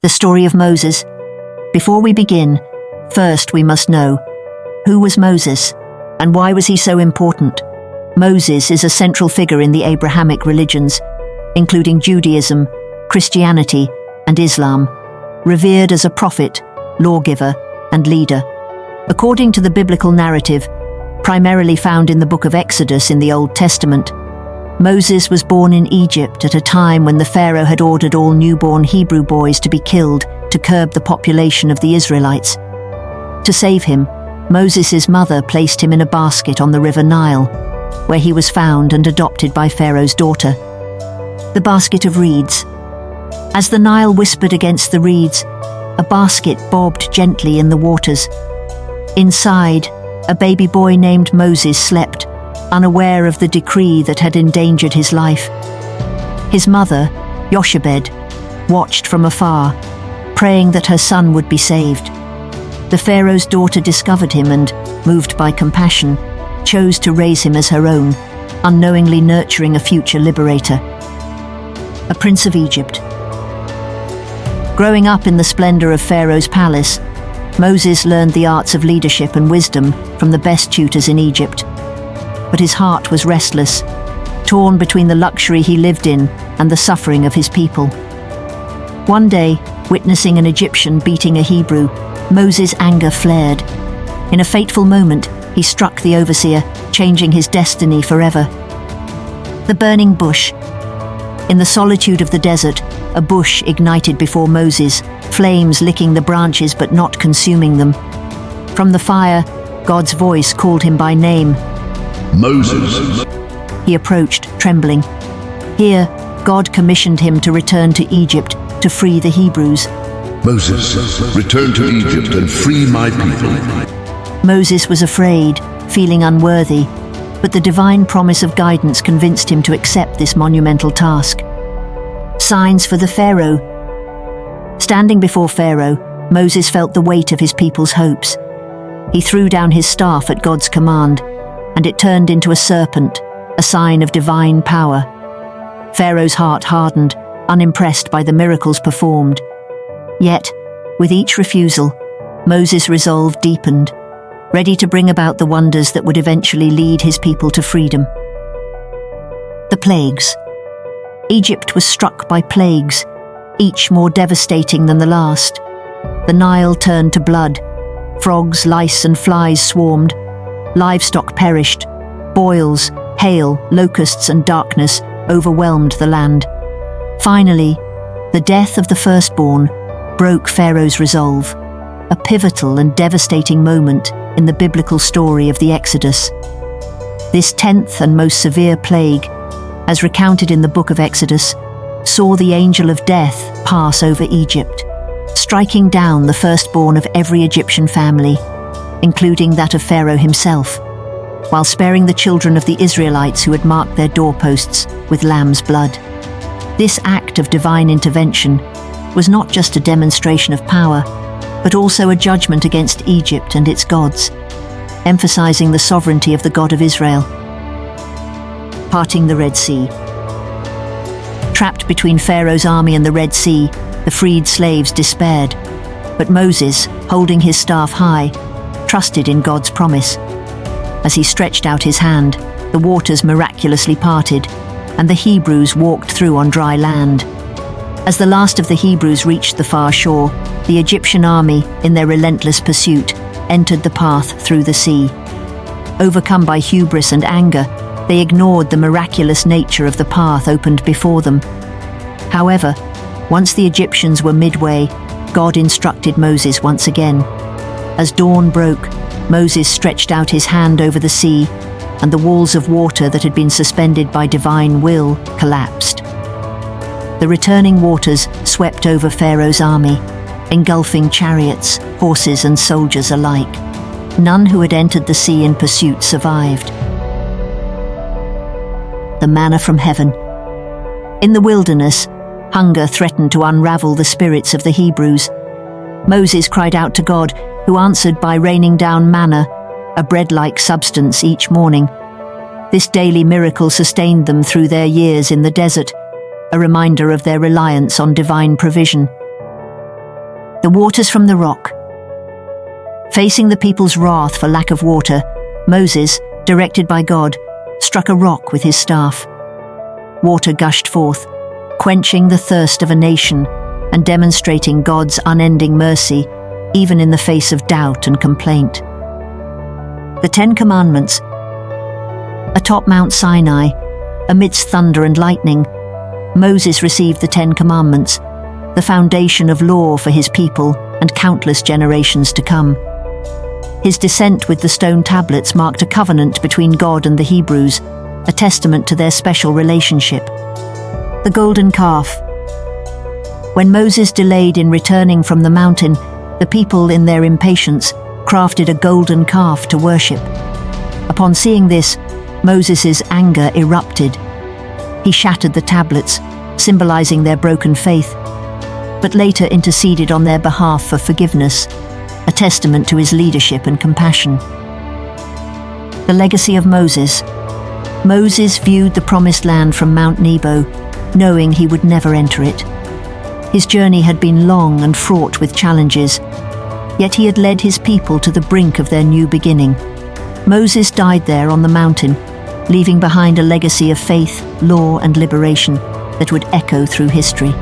The story of Moses. Before we begin, first we must know, who was Moses, and why was he so important? Moses is a central figure in the Abrahamic religions, including Judaism, Christianity, and Islam, revered as a prophet, lawgiver, and leader. According to the biblical narrative, primarily found in the book of Exodus in the Old Testament, Moses was born in Egypt at a time when the Pharaoh had ordered all newborn Hebrew boys to be killed to curb the population of the Israelites. To save him, Moses' mother placed him in a basket on the river Nile, where he was found and adopted by Pharaoh's daughter. The basket of reeds. As the Nile whispered against the reeds, a basket bobbed gently in the waters. Inside, a baby boy named Moses slept, unaware of the decree that had endangered his life. His mother, Jochebed, watched from afar, praying that her son would be saved. The Pharaoh's daughter discovered him and, moved by compassion, chose to raise him as her own, unknowingly nurturing a future liberator. A prince of Egypt. Growing up in the splendor of Pharaoh's palace, Moses learned the arts of leadership and wisdom from the best tutors in Egypt. But his heart was restless, torn between the luxury he lived in and the suffering of his people. One day, witnessing an Egyptian beating a Hebrew, Moses' anger flared. In a fateful moment, he struck the overseer, changing his destiny forever. The burning bush. In the solitude of the desert, a bush ignited before Moses, flames licking the branches but not consuming them. From the fire, God's voice called him by name. Moses. He approached, trembling. Here, God commissioned him to return to Egypt to free the Hebrews. Moses, return to Egypt and free my people. Moses was afraid, feeling unworthy, but the divine promise of guidance convinced him to accept this monumental task. Signs for the Pharaoh. Standing before Pharaoh, Moses felt the weight of his people's hopes. He threw down his staff at God's command, and it turned into a serpent, a sign of divine power. Pharaoh's heart hardened, unimpressed by the miracles performed. Yet, with each refusal, Moses' resolve deepened, ready to bring about the wonders that would eventually lead his people to freedom. The plagues. Egypt was struck by plagues, each more devastating than the last. The Nile turned to blood. Frogs, lice, and flies swarmed. Livestock perished. Boils, hail, locusts, and darkness overwhelmed the land. Finally, the death of the firstborn broke Pharaoh's resolve, a pivotal and devastating moment in the biblical story of the Exodus. This 10th and most severe plague, as recounted in the book of Exodus, saw the angel of death pass over Egypt, striking down the firstborn of every Egyptian family, including that of Pharaoh himself, while sparing the children of the Israelites who had marked their doorposts with lamb's blood. This act of divine intervention was not just a demonstration of power, but also a judgment against Egypt and its gods, emphasizing the sovereignty of the God of Israel. Parting the Red Sea. Trapped between Pharaoh's army and the Red Sea, the freed slaves despaired, but Moses, holding his staff high, trusted in God's promise. As he stretched out his hand, the waters miraculously parted, and the Hebrews walked through on dry land. As the last of the Hebrews reached the far shore, the Egyptian army, in their relentless pursuit, entered the path through the sea. Overcome by hubris and anger, they ignored the miraculous nature of the path opened before them. However, once the Egyptians were midway, God instructed Moses once again. As dawn broke, Moses stretched out his hand over the sea, and the walls of water that had been suspended by divine will collapsed. The returning waters swept over Pharaoh's army, engulfing chariots, horses, and soldiers alike. None who had entered the sea in pursuit survived. The manna from heaven. In the wilderness, hunger threatened to unravel the spirits of the Hebrews. Moses cried out to God, who answered by raining down manna, a bread-like substance, each morning. This daily miracle sustained them through their years in the desert, a reminder of their reliance on divine provision. The waters from the rock. Facing the people's wrath for lack of water, Moses, directed by God, struck a rock with his staff. Water gushed forth, quenching the thirst of a nation and demonstrating God's unending mercy, even in the face of doubt and complaint. The 10 Commandments. Atop Mount Sinai, amidst thunder and lightning, Moses received the 10 Commandments, the foundation of law for his people and countless generations to come. His descent with the stone tablets marked a covenant between God and the Hebrews, a testament to their special relationship. The golden calf. When Moses delayed in returning from the mountain, the people, in their impatience, crafted a golden calf to worship. Upon seeing this, Moses' anger erupted. He shattered the tablets, symbolizing their broken faith, but later interceded on their behalf for forgiveness, a testament to his leadership and compassion. The legacy of Moses. Moses viewed the promised land from Mount Nebo, knowing he would never enter it. His journey had been long and fraught with challenges, yet he had led his people to the brink of their new beginning. Moses died there on the mountain, leaving behind a legacy of faith, law, and liberation that would echo through history.